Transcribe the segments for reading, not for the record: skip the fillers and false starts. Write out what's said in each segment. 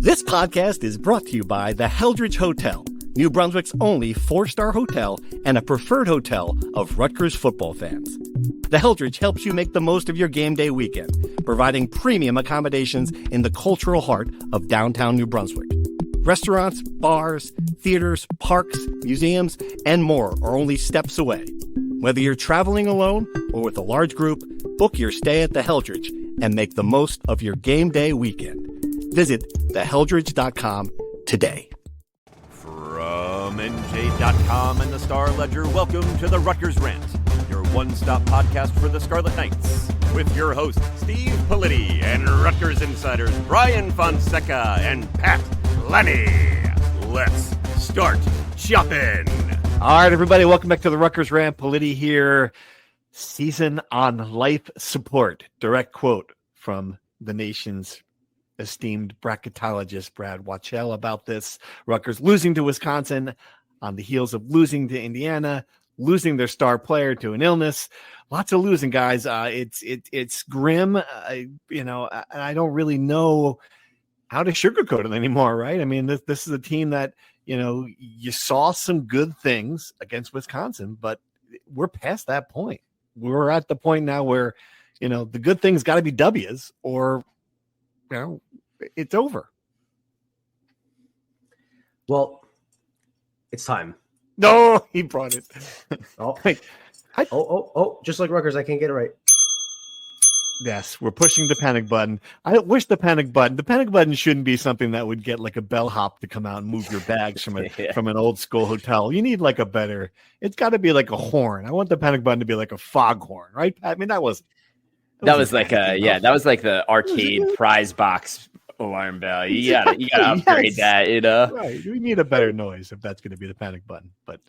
This podcast is brought to you by the Heldridge Hotel, New Brunswick's only 4-star hotel and a preferred hotel of Rutgers football fans. The Heldridge helps you make the most of your game day weekend, providing premium accommodations in the cultural heart of downtown New Brunswick. Restaurants, bars, theaters, parks, museums, and more are only steps away. Whether you're traveling alone or with a large group, book your stay at the Heldridge and make the most of your game day weekend. Visit theheldridge.com today. From NJ.com and the Star Ledger, welcome to the Rutgers Rant, your one-stop podcast for the Scarlet Knights, with your hosts Steve Politti and Rutgers insiders Brian Fonseca and Pat Lenny. Let's start shopping. All right, everybody, welcome back to the Rutgers Rant. Politti here. Season on life support. Direct quote from the nation's esteemed bracketologist Brad Wachell about this. Rutgers losing to Wisconsin on the heels of losing to Indiana, losing their star player to an illness. Lots of losing, guys. It's grim, and I don't really know how to sugarcoat it anymore, right? I mean, this is a team that, you saw some good things against Wisconsin, but we're past that point. We're at the point now where, the good things got to be W's or, it's over. Well, it's time. No, he brought it. Just like Rutgers, I can't get it right. Yes, we're pushing the panic button. I wish the panic button shouldn't be something that would get like a bellhop to come out and move your bags from an old school hotel. You need like it's got to be like a horn. I want the panic button to be like a foghorn, right? I mean, that was like the arcade prize box alarm bell. You gotta upgrade that. Right. We need a better noise if that's going to be the panic button. But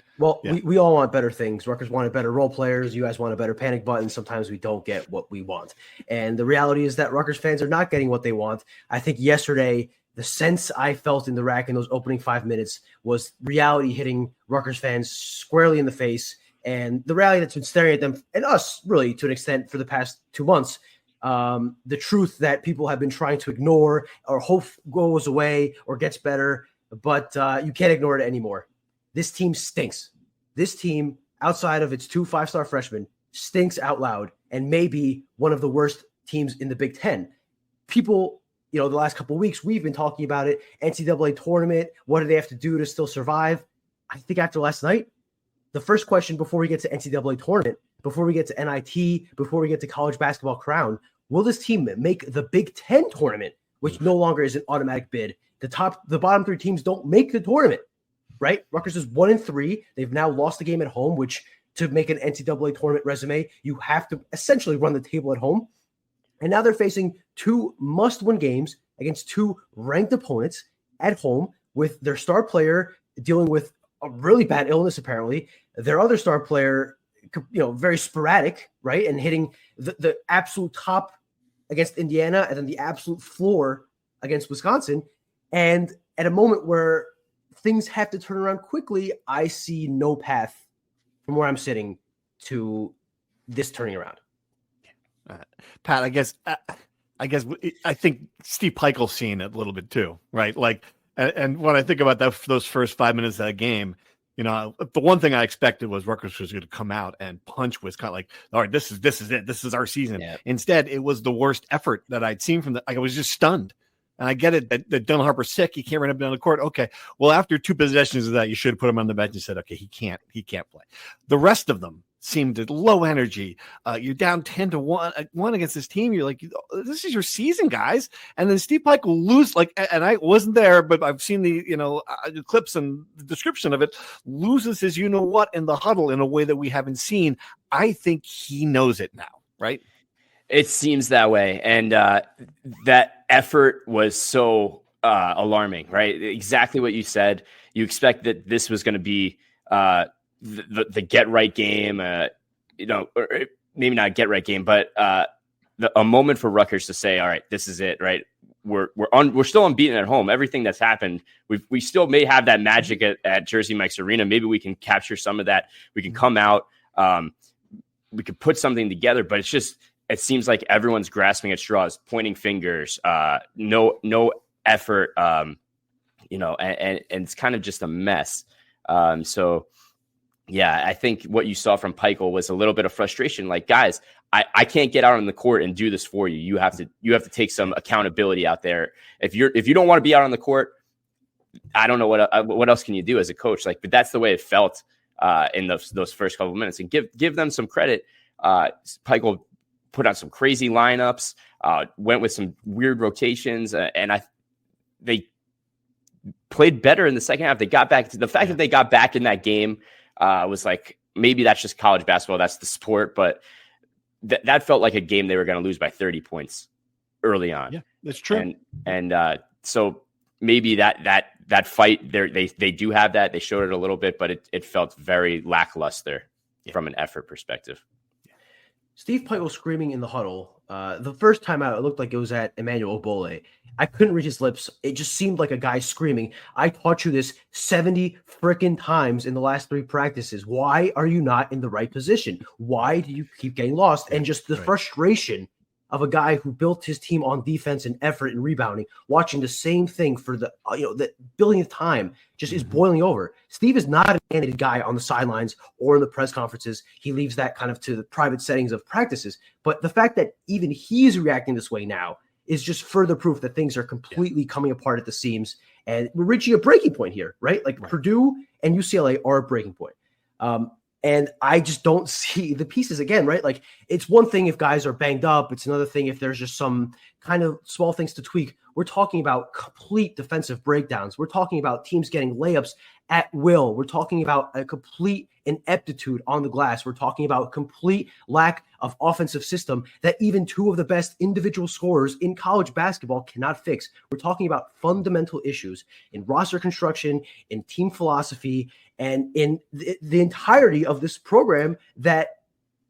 we all want better things. Rutgers wanted better role players. You guys want a better panic button. Sometimes we don't get what we want, and the reality is that Rutgers fans are not getting what they want. I think yesterday the sense I felt in the rack in those opening 5 minutes was reality hitting Rutgers fans squarely in the face. And the reality that's been staring at them and us really to an extent for the past 2 months, the truth that people have been trying to ignore or hope goes away or gets better, but you can't ignore it anymore. This team stinks. This team, outside of its 2 5-star freshmen, stinks out loud and may be one of the worst teams in the Big Ten. People, the last couple of weeks, we've been talking about it. NCAA tournament, what do they have to do to still survive? I think after last night, the first question before we get to NCAA tournament, before we get to NIT, before we get to college basketball crown, will this team make the Big Ten tournament, which no longer is an automatic bid? The bottom 3 teams don't make the tournament, right? Rutgers is 1-3. They've now lost the game at home, which to make an NCAA tournament resume, you have to essentially run the table at home. And now they're facing 2 must-win games against 2 ranked opponents at home with their star player dealing with a really bad illness, apparently. Their other star player, very sporadic, right? And hitting the absolute top against Indiana and then the absolute floor against Wisconsin. And at a moment where things have to turn around quickly, I see no path from where I'm sitting to this turning around. Pat, I think Steve Pikiell's seen it a little bit too, right? Like, and when I think about those first 5 minutes of that game, the one thing I expected was Rutgers was going to come out and punch Wisconsin. Like, all right, this is it. This is our season. Yeah. Instead, it was the worst effort that I'd seen from I was just stunned. And I get it that Dylan Harper's sick. He can't run up and down the court. Okay. Well, after 2 possessions of that, you should have put him on the bench and said, okay, he can't play. The rest of them seemed low energy. You're down 10-1 against this team. You're like, this is your season, guys. And then Steve Pike will lose. And I wasn't there, but I've seen the clips and the description of it. Loses his what in the huddle in a way that we haven't seen. I think he knows it now, right? It seems that way, and that effort was so alarming, right? Exactly what you said. You expect that this was going to be the get right game, or maybe not get right game, but a moment for Rutgers to say, all right, this is it, right? We're still unbeaten at home. Everything that's happened, we still may have that magic at Jersey Mike's Arena. Maybe we can capture some of that. We can come out, we could put something together, but it seems like everyone's grasping at straws, pointing fingers, no effort, you know, and it's kind of just a mess. So yeah, I think what you saw from Peichel was a little bit of frustration. Like, guys, I can't get out on the court and do this for you. You have to take some accountability out there. If you don't want to be out on the court, I don't know what else can you do as a coach. Like, but that's the way it felt in those first couple of minutes. And give them some credit. Peichel put on some crazy lineups, went with some weird rotations, and they played better in the second half. They got back to the fact that they got back in that game. Was like, maybe that's just college basketball. That's the sport. But that felt like a game they were going to lose by 30 points early on. Yeah, that's true. And so maybe that fight there, they do have that. They showed it a little bit, but it felt very lackluster from an effort perspective. Steve Peichel screaming in the huddle. The first time out, it looked like it was at Emmanuel Obole. I couldn't read his lips. It just seemed like a guy screaming, I taught you this 70 freaking times in the last 3 practices. Why are you not in the right position? Why do you keep getting lost? And just the frustration of a guy who built his team on defense and effort and rebounding, watching the same thing for the billionth time, just is boiling over. Steve is not an animated guy on the sidelines or in the press conferences. He leaves that kind of to the private settings of practices. But the fact that even he's reacting this way now is just further proof that things are completely coming apart at the seams. And we're reaching a breaking point here, right? Like Purdue and UCLA are a breaking point. And I just don't see the pieces again, right? Like, it's one thing if guys are banged up. It's another thing if there's just some kind of small things to tweak. We're talking about complete defensive breakdowns. We're talking about teams getting layups at will. We're talking about a complete ineptitude on the glass. We're talking about complete lack of offensive system that even 2 of the best individual scorers in college basketball cannot fix. We're talking about fundamental issues in roster construction, in team philosophy, and in the entirety of this program that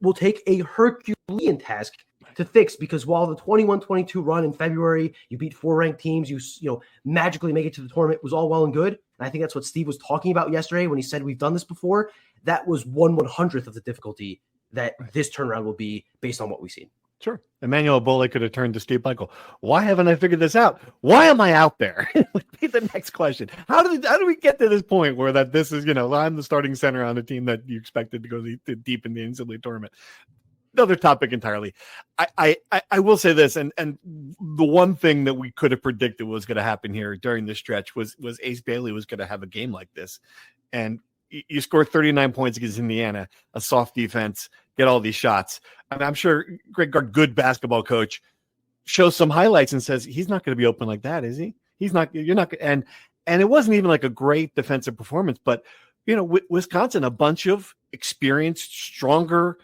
will take a Herculean task to fix, because while the 21-22 run in February, you beat 4 ranked teams, you magically make it to the tournament, was all well and good. And I think that's what Steve was talking about yesterday when he said we've done this before. That was 1/100th of the difficulty that this turnaround will be based on what we've seen. Sure. Emmanuel Obole could have turned to Steve Peichel. Why haven't I figured this out? Why am I out there? Would be the next question. How do we get to this point where that this is, I'm the starting center on a team that you expected to go deep in the NCAA tournament? Another topic entirely. I will say this, and the one thing that we could have predicted was going to happen here during this stretch was Ace Bailey was going to have a game like this. And you score 39 points against Indiana, a soft defense, get all these shots. And I'm sure Greg Gard, good basketball coach, shows some highlights and says, he's not going to be open like that, is he? He's not, you're not. And it wasn't even like a great defensive performance, but Wisconsin, a bunch of experienced, stronger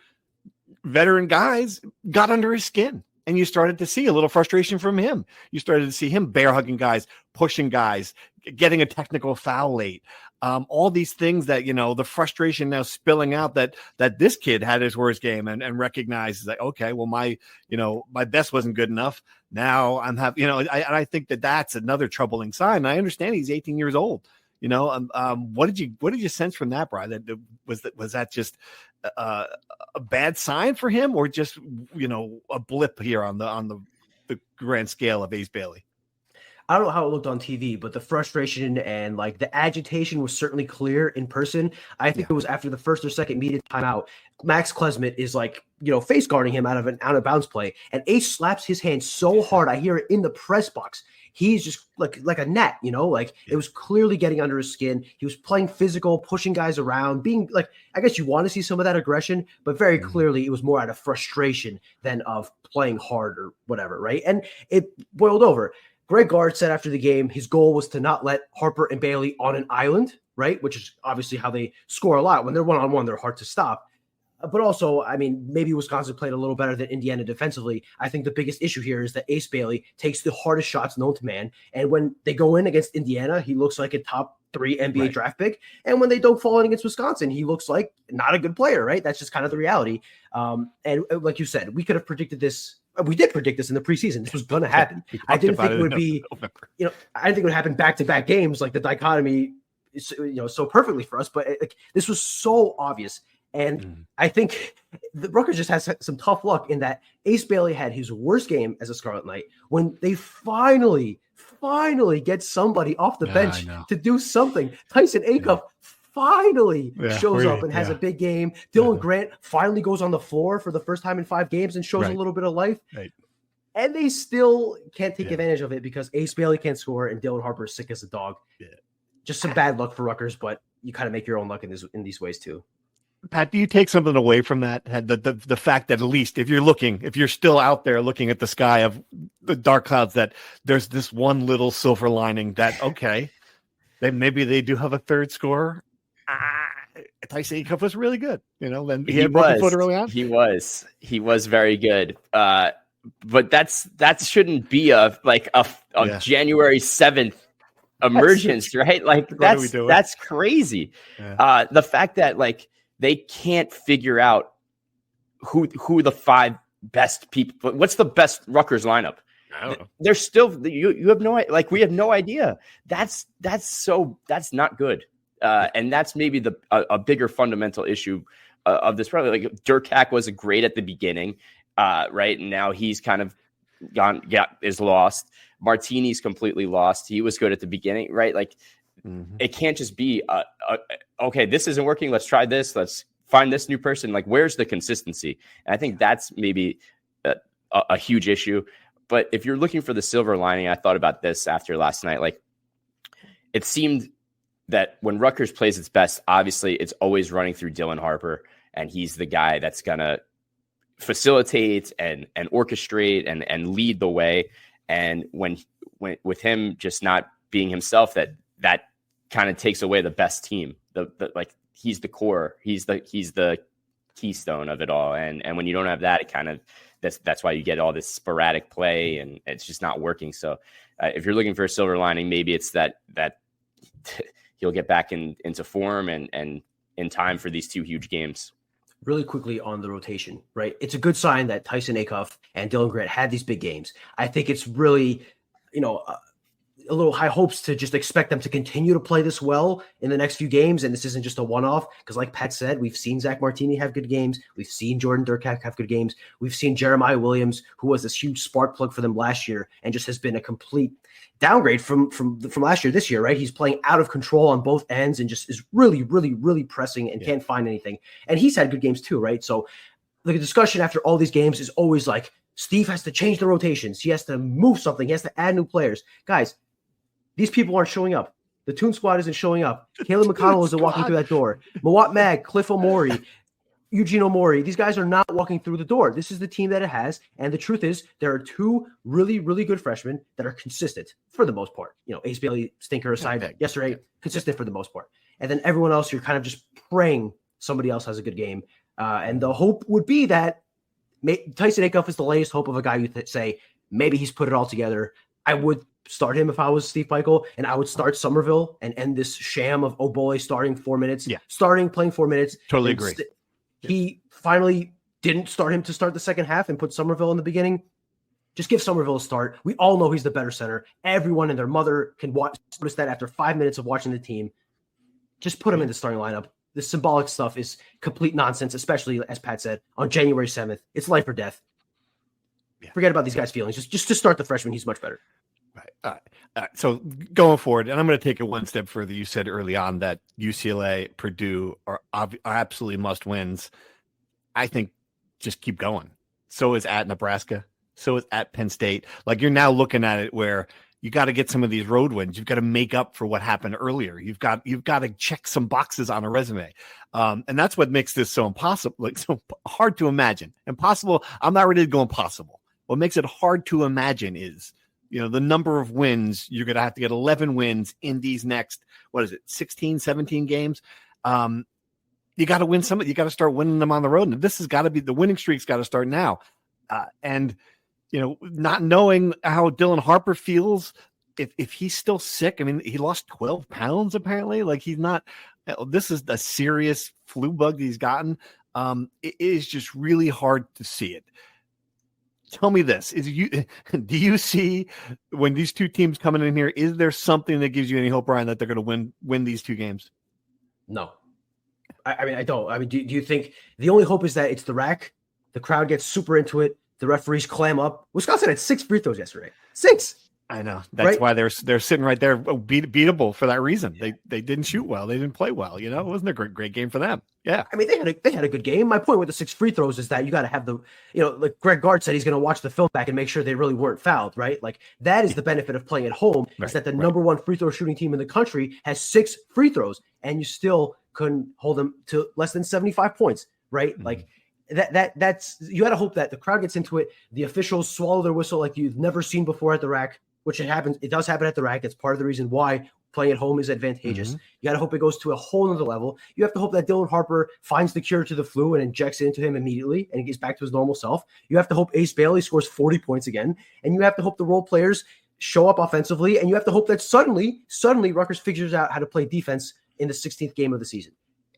veteran guys got under his skin. And you started to see a little frustration from him. You started to see him bear hugging guys, pushing guys, getting a technical foul late. All these things that, the frustration now spilling out that this kid had his worst game and recognizes that, okay, well, my best wasn't good enough. Now I'm happy, I think that's another troubling sign. I understand he's 18 years old. What did you sense from that, Brian? Was that just a bad sign for him, or just a blip here on the grand scale of Ace Bailey? I don't know how it looked on TV, but the frustration and the agitation was certainly clear in person. I think it was after the first or second media timeout. Max Klesmit is face guarding him out of an out of bounds play, and Ace slaps his hand so hard I hear it in the press box. He's just like a gnat, it was clearly getting under his skin. He was playing physical, pushing guys around, being I guess you want to see some of that aggression, but very clearly it was more out of frustration than of playing hard or whatever, right? And it boiled over. Greg Gard said after the game, his goal was to not let Harper and Bailey on an island, right? Which is obviously how they score a lot. When they're one-on-one, they're hard to stop. But also, maybe Wisconsin played a little better than Indiana defensively. I think the biggest issue here is that Ace Bailey takes the hardest shots known to man. And when they go in against Indiana, he looks like a top 3 NBA draft pick. And when they don't fall in against Wisconsin, he looks like not a good player, right? That's just kind of the reality. And like you said, we could have predicted this. We did predict this in the preseason. This was going to happen. I didn't think it would be, I didn't think it would happen back-to-back games. Like the dichotomy is, so perfectly for us. But this was so obvious. And I think the Rutgers just has some tough luck in that Ace Bailey had his worst game as a Scarlet Knight when they finally finally get somebody off the I bench know. to do something. Tyson Acuff finally shows up and has a big game. Dylan Grant finally goes on the floor for the first time in 5 games and shows a little bit of life. Right. And they still can't take advantage of it because Ace Bailey can't score and Dylan Harper is sick as a dog. Yeah. Just some bad luck for Rutgers, but you kind of make your own luck in these ways too. Pat, do you take something away from that? The fact that at least if you're still out there looking at the sky of the dark clouds, that there's this one little silver lining that, okay, maybe they do have a third scorer. Tyson Acuff was really good. Then he had broken foot early on. He was very good. But that shouldn't be a January 7th emergence, right? Like that's crazy. Yeah. The fact that they can't figure out who the 5 best people. What's the best Rutgers lineup? I don't know. They're still you have no we have no idea. That's not good. And that's maybe a bigger fundamental issue of this. Probably Dirk Hack was great at the beginning, right? And now he's kind of is lost. Martini's completely lost. He was good at the beginning, right? It can't just be okay, this isn't working. Let's try this. Let's find this new person. Where's the consistency? And I think that's maybe a huge issue. But if you're looking for the silver lining, I thought about this after last night. It seemed that when Rutgers plays its best, obviously it's always running through Dylan Harper, and he's the guy that's gonna facilitate and orchestrate and lead the way. And when with him just not being himself, that kind of takes away the best team. He's the core, he's the keystone of it all. And when you don't have that, it kind of that's why you get all this sporadic play and it's just not working. So if you're looking for a silver lining, maybe it's that he'll get back into form and in time for these 2 huge games. Really quickly on the rotation, right? It's a good sign that Tyson Acuff and Dylan Grant had these big games. I think it's really, a little high hopes to just expect them to continue to play this well in the next few games. And this isn't just a one-off because like Pat said, we've seen Zach Martini have good games. We've seen Jordan Durkak have good games. We've seen Jeremiah Williams, who was this huge spark plug for them last year and just has been a complete downgrade from last year, this year, right? He's playing out of control on both ends and just is really, really, really pressing and can't find anything. And he's had good games too, right? So the discussion after all these games is always Steve has to change the rotations. He has to move something. He has to add new players. Guys, these people aren't showing up. The Toon Squad isn't showing up. Caleb McConnell isn't walking through that door. Mawat Mag, Cliff Omori, Eugene Omori. These guys are not walking through the door. This is the team that it has. And the truth is there are 2 really, really good freshmen that are consistent for the most part. Ace Bailey, stinker aside yesterday, consistent for the most part. And then everyone else, you're kind of just praying somebody else has a good game. And the hope would be that Tyson Acuff is the latest hope of a guy you say, maybe he's put it all together. I would start him if I was Steve Peichel, and I would start Somerville and end this sham of Obole starting 4 minutes, playing 4 minutes. Totally agree. He finally didn't start him to start the second half and put Somerville in the beginning. Just give Somerville a start. We all know he's the better center. Everyone and their mother can notice that after 5 minutes of watching the team. Just put him in the starting lineup. The symbolic stuff is complete nonsense, especially, as Pat said, on January 7th. It's life or death. Forget about these guys' feelings. Just to start the freshman, he's much better. Right. All right. So going forward, and I'm going to take it one step further. You said early on that UCLA, Purdue are absolutely must wins. I think just keep going. So is at Nebraska. So is at Penn State. You're now looking at it where you got to get some of these road wins. You've got to make up for what happened earlier. You've got to check some boxes on a resume. And that's what makes this so impossible, so hard to imagine. Impossible. I'm not ready to go impossible. What makes it hard to imagine is, the number of wins. You're going to have to get 11 wins in these next, 16, 17 games. You got to win some. You got to start winning them on the road. And this has got to be, the winning streak's got to start now. And not knowing how Dylan Harper feels, if he's still sick. I mean, he lost 12 pounds apparently. He's not. This is a serious flu bug that he's gotten. It is just really hard to see it. Tell me this: do you see when these 2 teams coming in here? Is there something that gives you any hope, Brian, that they're going to win these 2 games? No, I mean I don't. I mean, do you think the only hope is that it's the rack? The crowd gets super into it. The referees clam up. Wisconsin had 6 free throws yesterday. 6. I know. That's right? why they're sitting right there, beatable for that reason. They didn't shoot well. They didn't play well. It wasn't a great game for them. Yeah. I mean, they had a good game. My point with the 6 free throws is that you got to have like Greg Gard said, he's going to watch the film back and make sure they really weren't fouled, right? Like that is the benefit of playing at home, is that the number one free throw shooting team in the country has 6 free throws, and you still couldn't hold them to less than 75 points, right? Mm-hmm. Like that's you got to hope that the crowd gets into it. The officials swallow their whistle like you've never seen before at the rack, which it does happen at the rack. It's part of the reason why playing at home is advantageous. Mm-hmm. You got to hope it goes to a whole nother level. You have to hope that Dylan Harper finds the cure to the flu and injects it into him immediately and he gets back to his normal self. You have to hope Ace Bailey scores 40 points again. And you have to hope the role players show up offensively. And you have to hope that suddenly Rutgers figures out how to play defense in the 16th game of the season.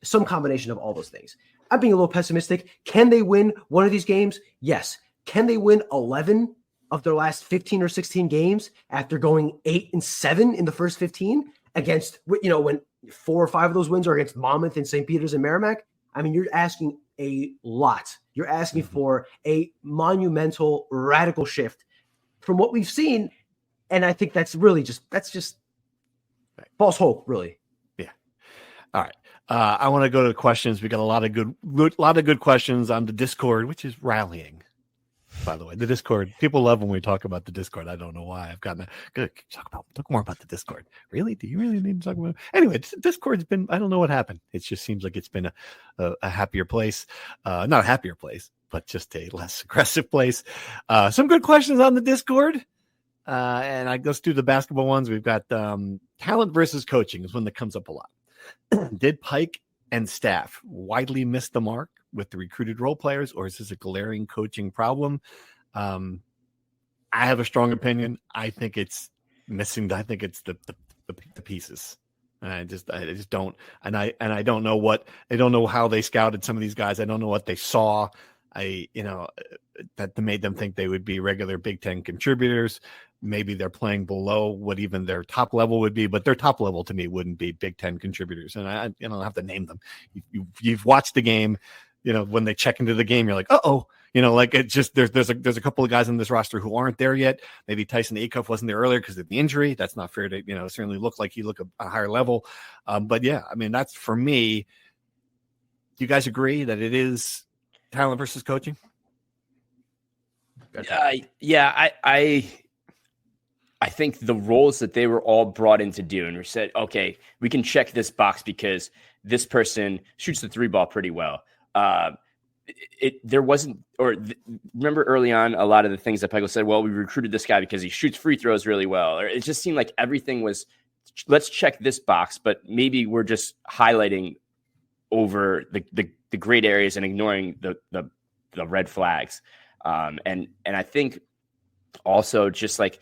Some combination of all those things. I'm being a little pessimistic. Can they win one of these games? Yes. Can they win 11 of their last 15 or 16 games after going 8-7 in the first 15 against, when 4 or 5 of those wins are against Monmouth and St. Peter's and Merrimack? I mean, you're asking a lot. You're asking for a monumental, radical shift from what we've seen. And I think that's just false hope, really. Yeah. All right. I want to go to questions. We got a lot of good questions on the Discord, which is rallying. By the way, the Discord, people love when we talk about the Discord. I don't know why. I've gotten good. Talk more about the Discord. Really? Do you really need to talk about it? Anyway, Discord's been, I don't know what happened. It just seems like it's been a happier place. Not a happier place, but just a less aggressive place. Some good questions on the Discord. And let's do the basketball ones. We've got talent versus coaching is one that comes up a lot. Did Pike and staff widely miss the mark with the recruited role players, or is this a glaring coaching problem? I have a strong opinion. I think it's missing. I think it's the pieces. And I just don't. And I don't know how they scouted some of these guys. I don't know what they saw. That made them think they would be regular Big Ten contributors. Maybe they're playing below what even their top level would be, but their top level to me wouldn't be Big Ten contributors. And I don't have to name them. You've watched the game. When they check into the game, you're like, like it just there's a couple of guys on this roster who aren't there yet. Maybe Tyson Acuff wasn't there earlier because of the injury. That's not fair to certainly look like he looked a higher level. But yeah, I mean that's for me. Do you guys agree that it is talent versus coaching? I think the roles that they were all brought in to do, and we said, okay, we can check this box because this person shoots the 3 ball pretty well. Remember early on, a lot of the things that Pegel said, well, we recruited this guy because he shoots free throws really well. Or it just seemed like everything was, let's check this box, but maybe we're just highlighting over the great areas and ignoring the red flags. And I think also just like,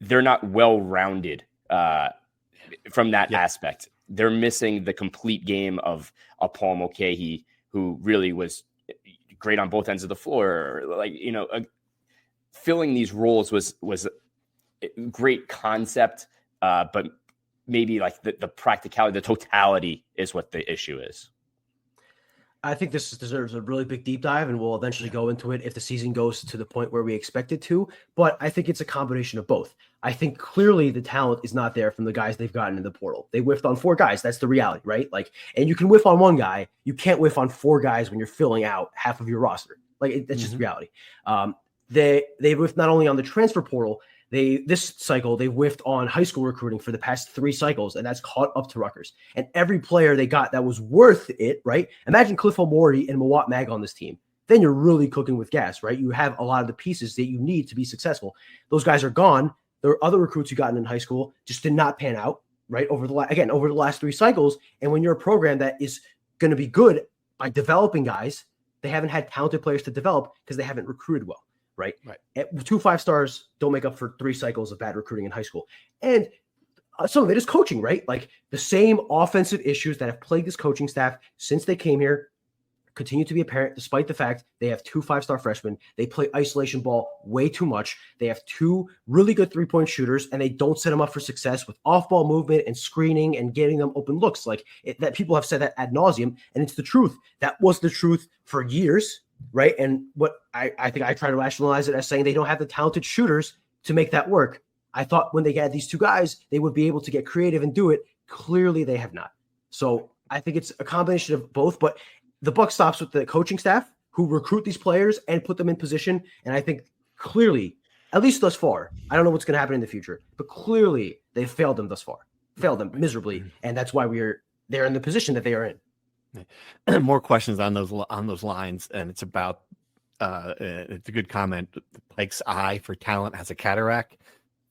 they're not well-rounded from that aspect. They're missing the complete game of a Paul Mulcahy, who really was great on both ends of the floor. Filling these roles was a great concept, but maybe like the practicality, the totality is what the issue is. I think this deserves a really big deep dive, and we'll eventually go into it if the season goes to the point where we expect it to. But I think it's a combination of both. I think clearly the talent is not there from the guys they've gotten in the portal. They whiffed on 4 guys. That's the reality, right? And you can whiff on 1 guy. You can't whiff on 4 guys when you're filling out half of your roster. That's just reality. They whiffed not only on the transfer portal. This cycle, they whiffed on high school recruiting for the past 3 cycles, and that's caught up to Rutgers. And every player they got that was worth it, right? Imagine Cliff O'Morey and Mawat Mag on this team. Then you're really cooking with gas, right? You have a lot of the pieces that you need to be successful. Those guys are gone. There are other recruits you gotten in high school just did not pan out, right? Over the last 3 cycles. And when you're a program that is going to be good by developing guys, they haven't had talented players to develop because they haven't recruited well. Right. 2 5-stars don't make up for 3 cycles of bad recruiting in high school. And some of it is coaching, right? Like the same offensive issues that have plagued this coaching staff since they came here continue to be apparent, despite the fact they have 2 5-star freshmen. They play isolation ball way too much. They have 2 really good 3-point shooters, and they don't set them up for success with off-ball movement and screening and getting them open looks. That people have said that ad nauseum, and it's the truth. That was the truth for years. Right. And what I think I try to rationalize it as saying they don't have the talented shooters to make that work. I thought when they got these two guys, they would be able to get creative and do it. Clearly, they have not. So I think it's a combination of both. But the buck stops with the coaching staff who recruit these players and put them in position. And I think clearly, at least thus far, I don't know what's going to happen in the future, but clearly they failed them thus far, failed them miserably. And that's why they're in the position that they are in. More questions on those lines, and it's about it's a good comment. Pike's eye for talent has a cataract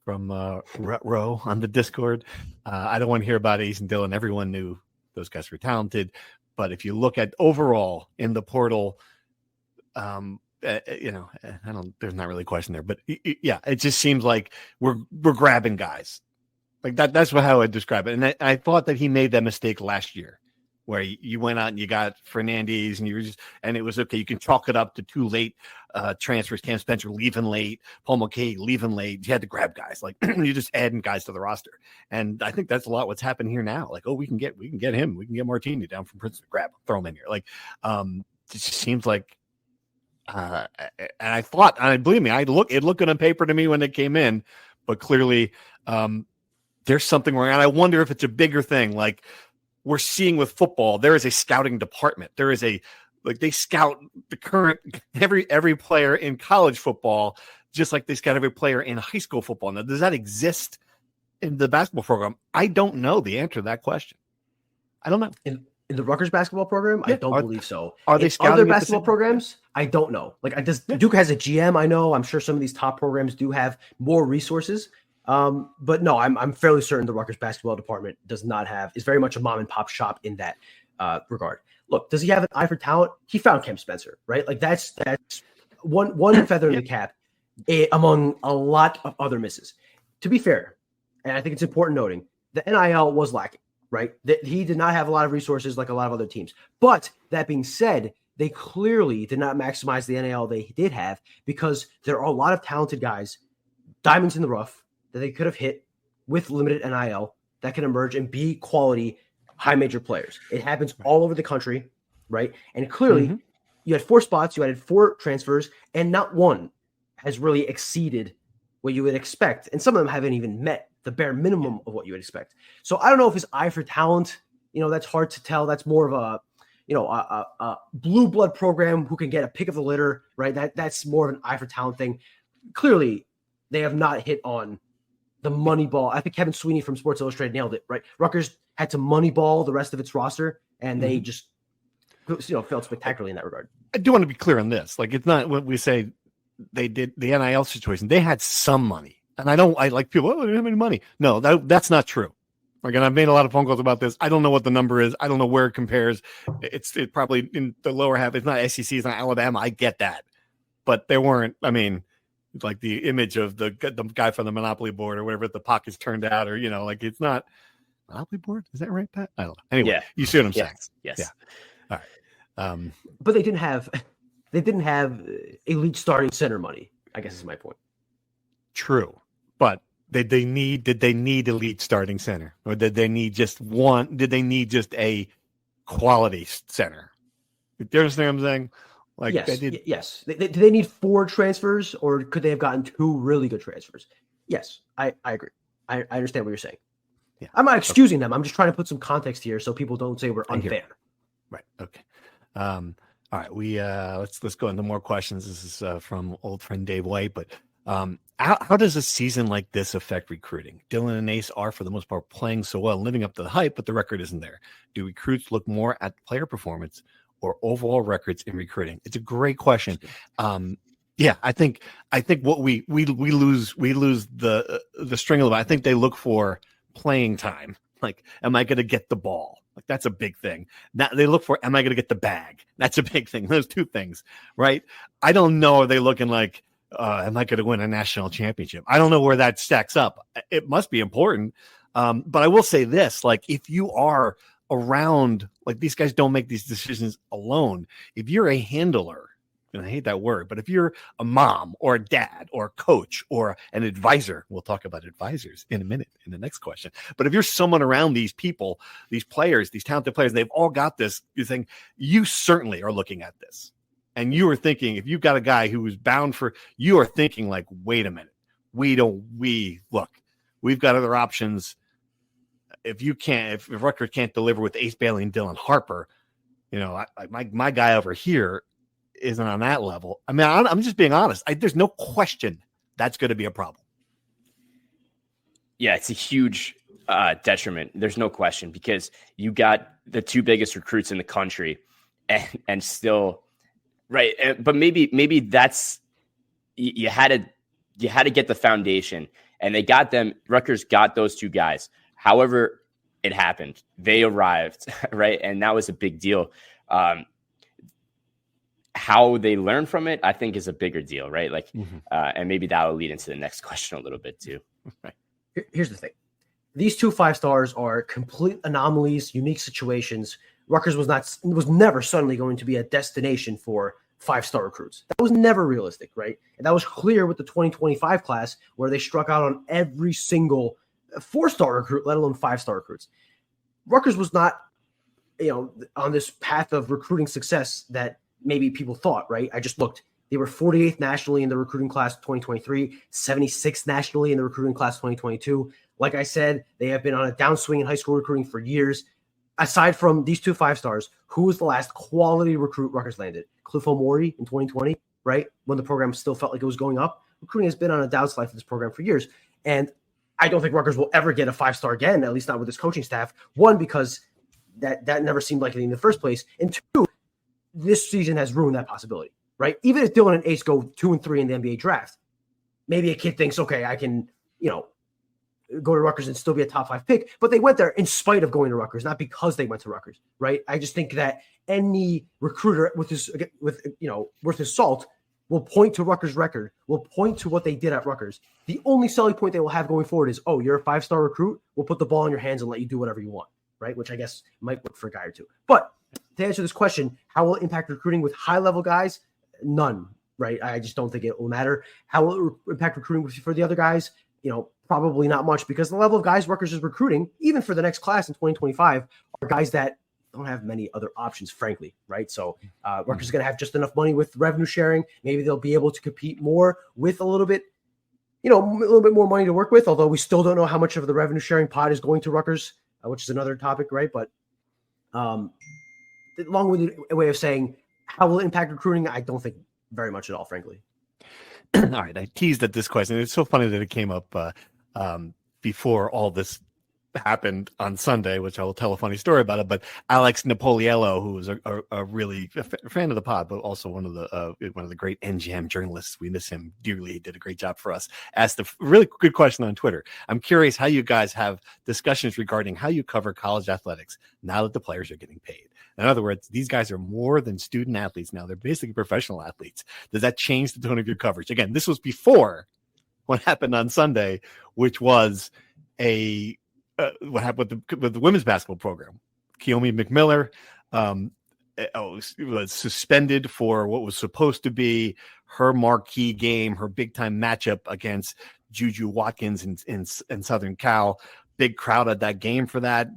from Row on the Discord. I don't want to hear about Ace and Dylan. Everyone knew those guys were talented, but if you look at overall in the portal, there's not really a question there, but yeah, it just seems like we're grabbing guys like that. That's how I describe it. And I thought that he made that mistake last year, where you went out and you got Fernandez and it was okay. You can chalk it up to too late transfers. Cam Spencer leaving late, Paul McKay leaving late. You had to grab guys, like you're just adding guys to the roster. And I think that's a lot what's happened here now. Like, we can get him. We can get Martini down from Princeton, grab him, throw him in here. Like, it just seems like, and I thought, and believe me, it looked good on paper to me when it came in, but clearly there's something wrong. And I wonder if it's a bigger thing. Like, we're seeing with football, there is a scouting department. There is they scout the current every player in college football, just like they scout every player in high school football. Now, does that exist in the basketball program? I don't know the answer to that question. I don't know. In the Rutgers basketball program, yeah. I don't believe so. Are they scouting other basketball programs? I don't know. Like, Duke has a GM. I know. I'm sure some of these top programs do have more resources. But no, I'm fairly certain the Rutgers basketball department is very much a mom and pop shop in that regard. Look, does he have an eye for talent? He found Cam Spencer, right? Like, that's one feather in the cap among a lot of other misses. To be fair, and I think it's important noting, the NIL was lacking, right? That he did not have a lot of resources like a lot of other teams. But that being said, they clearly did not maximize the NIL they did have, because there are a lot of talented guys, diamonds in the rough, that they could have hit with limited NIL that can emerge and be quality high major players. It happens all over the country, right? And clearly you had 4 spots, you added 4 transfers, and not one has really exceeded what you would expect. And some of them haven't even met the bare minimum of what you would expect. So I don't know if his eye for talent, that's hard to tell. That's more of a blue blood program who can get a pick of the litter, right? That's more of an eye for talent thing. Clearly they have not hit on the money ball. I think Kevin Sweeney from Sports Illustrated nailed it, right? Rutgers had to money ball the rest of its roster, and they just failed spectacularly in that regard. I do want to be clear on this. Like, it's not when we say they did the NIL situation, they had some money. And I like people, they didn't have any money. No, that's not true. Like, and I've made a lot of phone calls about this. I don't know what the number is. I don't know where it compares. It's probably in the lower half. It's not SEC, it's not Alabama. I get that. But there weren't, like the image of the guy from the Monopoly board or whatever, the pockets turned out, or, like, it's not Monopoly board. Is that right, Pat? I don't know. Anyway, You see what I'm saying? Yes. Yeah. All right. But they didn't have elite starting center money, I guess is my point. True. But did they need elite starting center, or did they need just one? Did they need just a quality center? Do you understand what I'm saying? Like, yes. Do they need 4 transfers, or could they have gotten 2 really good transfers? Yes, I agree. I understand what you're saying. Yeah. I'm not excusing them. I'm just trying to put some context here so people don't say we're unfair. Right. Okay. All right. We let's go into more questions. This is from old friend Dave White. But how does a season like this affect recruiting? Dylan and Ace are, for the most part, playing so well, living up to the hype, but the record isn't there. Do recruits look more at player performance or overall records in recruiting? It's a great question. I think what we lose the string of it. I think they look for playing time. Like, am I going to get the ball? Like, that's a big thing. Now they look for, am I going to get the bag? That's a big thing. Those 2 things, right? I don't know. Are they looking like, am I going to win a national championship? I don't know where that stacks up. It must be important. But I will say this, like, if you are around, like, these guys don't make these decisions alone. If you're a handler, and I hate that word, but if you're a mom or a dad or a coach or an advisor, we'll talk about advisors in a minute in the next question. But if you're someone around these people, these players, these talented players, they've all got this, you're saying, you certainly are looking at this. And you are thinking, if you've got a guy who is bound for, you are thinking like, wait a minute, we've got other options. If Rutgers can't deliver with Ace Bailey and Dylan Harper, my guy over here isn't on that level. I mean, I'm just being honest. There's no question that's going to be a problem. Yeah, it's a huge detriment. There's no question, because you got the two biggest recruits in the country, and still, right? But maybe that's you had to get the foundation, and they got them. Rutgers got those two guys. However, it happened. They arrived, right, and that was a big deal. How they learn from it, I think, is a bigger deal, right? Like, and maybe that will lead into the next question a little bit too. Right. Here's the thing. These 2 5-stars are complete anomalies, unique situations. Rutgers was never suddenly going to be a destination for 5-star recruits. That was never realistic, right? And that was clear with the 2025 class, where they struck out on every single 4-star recruit, let alone 5-star recruits. Rutgers was not, on this path of recruiting success that maybe people thought, right? I just looked. They were 48th nationally in the recruiting class 2023, 76th nationally in the recruiting class 2022. Like I said, they have been on a downswing in high school recruiting for years. Aside from these 2 5-stars, who was the last quality recruit Rutgers landed? Cliff O'Mori in 2020, right? When the program still felt like it was going up. Recruiting has been on a downslide for this program for years. And I don't think Rutgers will ever get a 5-star again, at least not with this coaching staff. One, because that never seemed like it in the first place. And 2, this season has ruined that possibility. Right? Even if Dylan and Ace go 2 and 3 in the NBA draft, maybe a kid thinks, okay, I can, go to Rutgers and still be a top 5 pick. But they went there in spite of going to Rutgers, not because they went to Rutgers. Right? I just think that any recruiter worth his salt will point to Rutgers' record, will point to what they did at Rutgers. The only selling point they will have going forward is, oh, you're a 5-star recruit. We'll put the ball in your hands and let you do whatever you want. Right? Which I guess might work for a guy or two. But to answer this question, how will it impact recruiting with high-level guys? None, right? I just don't think it will matter. How will it impact recruiting for the other guys? Probably not much, because the level of guys Rutgers is recruiting, even for the next class in 2025, are guys that don't have many other options, frankly, right? So Rutgers is going to have just enough money with revenue sharing. Maybe they'll be able to compete more with a little bit more money to work with, although we still don't know how much of the revenue sharing pot is going to Rutgers, which is another topic, right? But long-winded way of saying, how will it impact recruiting? I don't think very much at all, frankly. All right. I teased at this question. It's so funny that it came up before all this happened on Sunday, which I will tell a funny story about it. But Alex Napoliello, who was a really fan of the pod, but also one of the great NJM journalists, we miss him dearly. He did a great job for us. Asked a really good question on Twitter. I'm curious how you guys have discussions regarding how you cover college athletics now that the players are getting paid. In other words, these guys are more than student athletes now. They're basically professional athletes. Does that change the tone of your coverage? Again, this was before what happened on Sunday, which was what happened with the women's basketball program. Keomi McMiller was suspended for what was supposed to be her marquee game, her big-time matchup against Juju Watkins in Southern Cal. Big crowd at that game for that.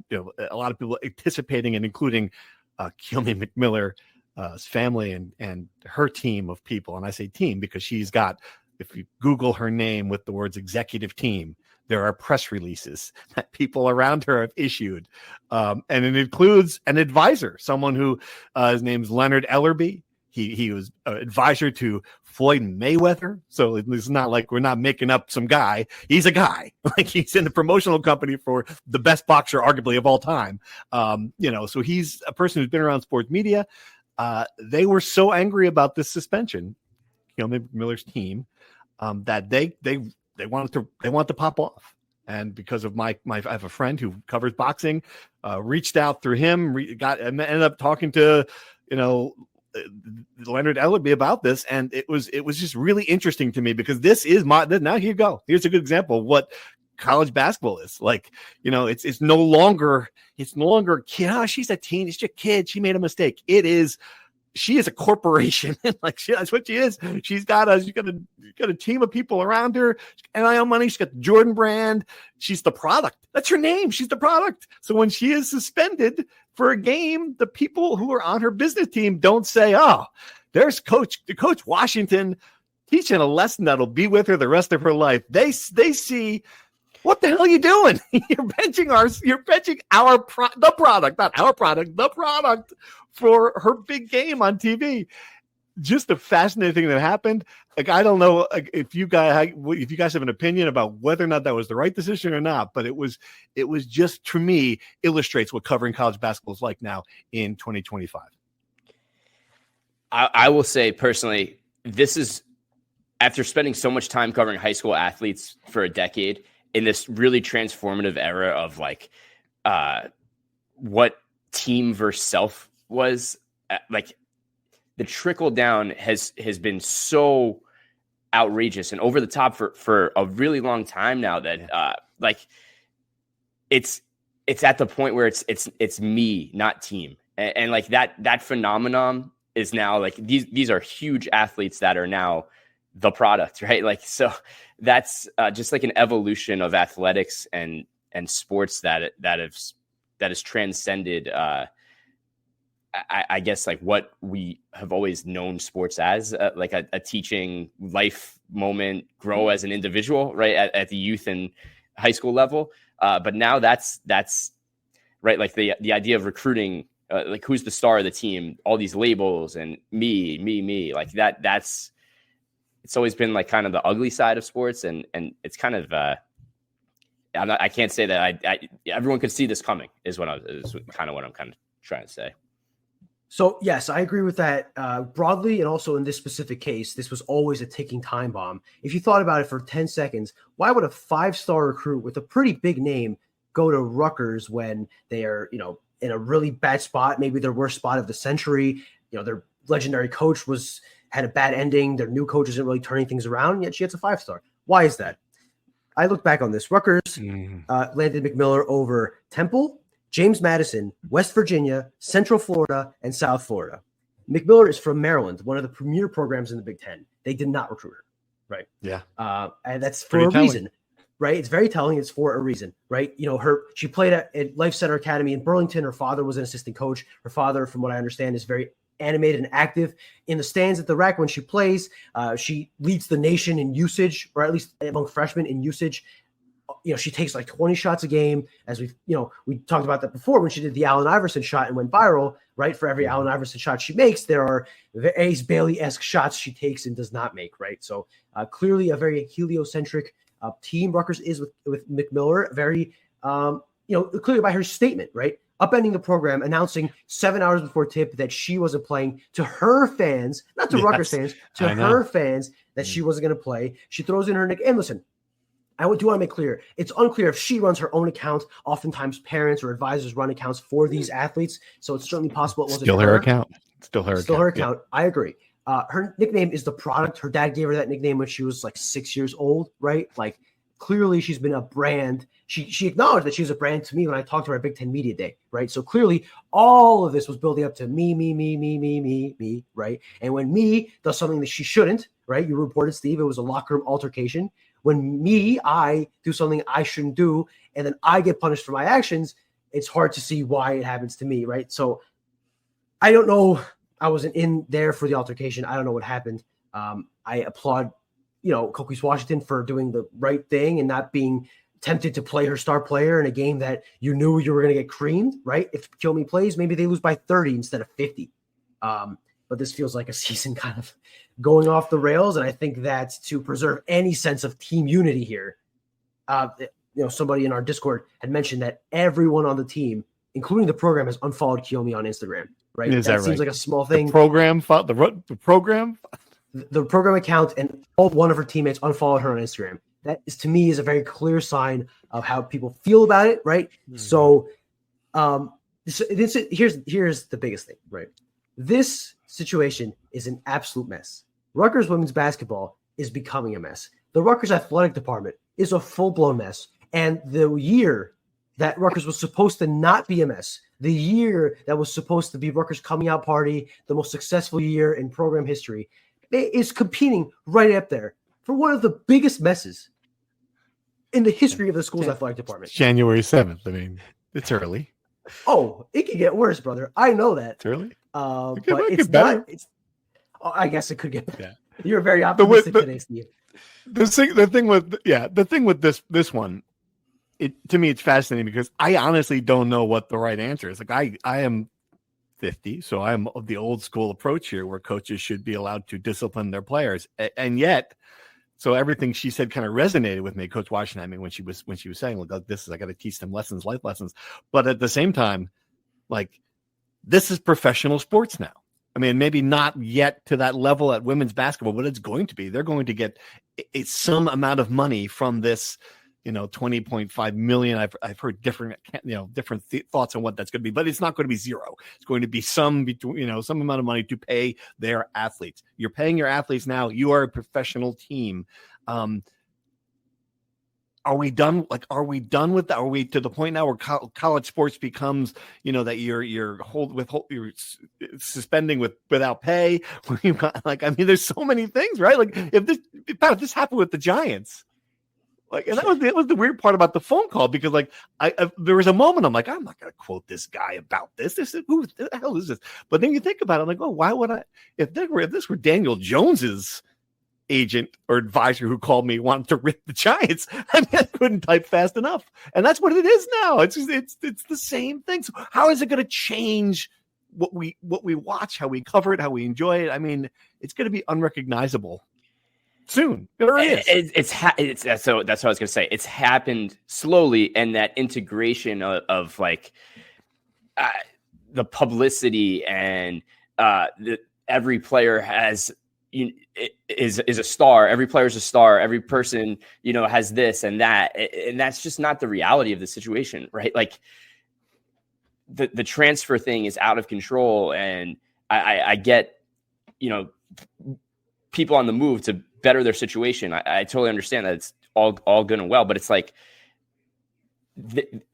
A lot of people anticipating and including Keomi McMiller's family and her team of people. And I say team because she's got, if you Google her name with the words executive team, there are press releases that people around her have issued. And it includes an advisor, someone who his name's Leonard Ellerby. He was an advisor to Floyd Mayweather. So it's not like we're not making up some guy. He's a guy. Like he's in the promotional company for the best boxer, arguably, of all time. So he's a person who's been around sports media. They were so angry about this suspension, Miller's team, that they wanted to pop off. And because of I have a friend who covers boxing, reached out through him, ended up talking to, Leonard Ellerby about this. And it was just really interesting to me because this is now here you go. Here's a good example of what college basketball is like. It's no longer she's a teen. It's just a kid. She made a mistake. She is a corporation. That's what she is. She's got a team of people around her. NIL money. She's got the Jordan brand. She's the product. That's her name. She's the product. So when she is suspended for a game, the people who are on her business team don't say, "Oh, there's Coach Washington. teaching a lesson that'll be with her the rest of her life. They see, what the hell are you doing? You're benching the product for her big game on TV. Just a fascinating thing that happened. Like, I don't know if you guys have an opinion about whether or not that was the right decision or not, but it was just, to me, illustrates what covering college basketball is like now in 2025. I will say personally, this is, after spending so much time covering high school athletes for a decade, in this really transformative era of like what team versus self was, like the trickle down has been so outrageous and over the top for a really long time now that like it's at the point where it's me, not team. And like that phenomenon is now like these are huge athletes that are now the product, right? Like, so that's just like an evolution of athletics and sports that has transcended I guess like what we have always known sports as, like a teaching life moment, grow as an individual, right? At the youth and high school level. But now that's right. Like the idea of recruiting, like who's the star of the team, all these labels and me, like that's, it's always been like kind of the ugly side of sports. And it's kind of, I can't say that everyone could see this coming is kind of what I'm kind of trying to say. So, yes, I agree with that broadly. And also in this specific case, this was always a ticking time bomb. If you thought about it for 10 seconds, why would a 5-star recruit with a pretty big name go to Rutgers when they are, in a really bad spot, maybe their worst spot of the century? Their legendary coach had a bad ending. Their new coach isn't really turning things around, yet she gets a 5-star. Why is that? I look back on this. Rutgers landed McMillan over Temple, James Madison, West Virginia, Central Florida, and South Florida. McMillan is from Maryland, one of the premier programs in the Big Ten. They did not recruit her, right? Yeah. And that's for a reason, right? It's very telling. It's for a reason, right? She played at Life Center Academy in Burlington. Her father was an assistant coach. Her father, from what I understand, is very animated and active in the stands at the rack when she plays. She leads the nation in usage, or at least among freshmen in usage. She takes like 20 shots a game, as we talked about that before when she did the Allen Iverson shot and went viral, right? For every Allen Iverson shot she makes, there are Ace Bailey-esque shots she takes and does not make, right? So clearly a very heliocentric team Rutgers is with McMillan, very, clearly by her statement, right? Upending the program, announcing 7 hours before tip that she wasn't playing to her fans, not to Rutgers fans, to her fans that she wasn't going to play. She throws in her nick. And listen, I do want to make clear, it's unclear if she runs her own account. Oftentimes parents or advisors run accounts for these athletes. So it's certainly possible it wasn't Still her account. Still her account. I agree. Her nickname is the product. Her dad gave her that nickname when she was like 6 years old, right? Like clearly she's been a brand. She acknowledged that she was a brand to me when I talked to her at Big Ten Media Day, right? So clearly all of this was building up to me, right? And when me does something that she shouldn't, right? You reported, Steve, it was a locker room altercation. When I do something I shouldn't do, and then I get punished for my actions, it's hard to see why it happens to me, right? So I don't know. I wasn't in there for the altercation. I don't know what happened. I applaud, Coquise Washington for doing the right thing and not being tempted to play her star player in a game that you knew you were going to get creamed, right? If Kiyomi plays, maybe they lose by 30 instead of 50. But this feels like a season kind of going off the rails. And I think that to preserve any sense of team unity here, somebody in our Discord had mentioned that everyone on the team, including the program, has unfollowed Kiyomi on Instagram, right? Is that seems right? like a small thing. The program, the program account and all one of her teammates unfollowed her on Instagram. That is, to me, is a very clear sign of how people feel about it, right? Mm-hmm. So here's the biggest thing, right? This situation is an absolute mess. Rutgers women's basketball is becoming a mess. The Rutgers athletic department is a full-blown mess. And the year that Rutgers was supposed to not be a mess, the year that was supposed to be Rutgers' coming out party, the most successful year in program history, is competing right up there for one of the biggest messes in the history of the school's athletic department. January 7th. I mean, it's early. Oh, it could get worse, brother. I know that. It's early. But it's not. I guess it could get better. You're very optimistic today, Steve. The thing with this one, to me it's fascinating because I honestly don't know what the right answer is. Like I am 50, so I'm of the old school approach here, where coaches should be allowed to discipline their players, and yet, so everything she said kind of resonated with me, Coach Washington. I mean, when she was saying, "Look, I got to teach them life lessons," but at the same time, like this is professional sports now. I mean, maybe not yet to that level at women's basketball, but it's going to be. They're going to get some amount of money from this, $20.5 million. I've heard different thoughts on what that's going to be, but it's not going to be zero. It's going to be some amount of money to pay their athletes. You're paying your athletes now. You are a professional team. Are we done? Like, are we done with that? Are we to the point now where college sports becomes, that you're suspending without pay? You've got, there's so many things, right? Like if this happened with the Giants, and that was the weird part about the phone call, because there was a moment I'm like, I'm not going to quote this guy about this. Who the hell is this? But then you think about it, I'm like, oh, why would I? If this were Daniel Jones's agent or advisor who called me wanting to rip the Giants, I couldn't type fast enough. And that's what it is now. It's the same thing. So how is it going to change what we watch, how we cover it, how we enjoy it? I mean, it's going to be unrecognizable soon. It already is. So that's what I was going to say. It's happened slowly, and that integration of the publicity and every player has is a star. Every player is a star. Every person, has this and that. And that's just not the reality of the situation, right? Like the transfer thing is out of control. And I get, people on the move to better their situation. I totally understand that it's all good and well, but it's like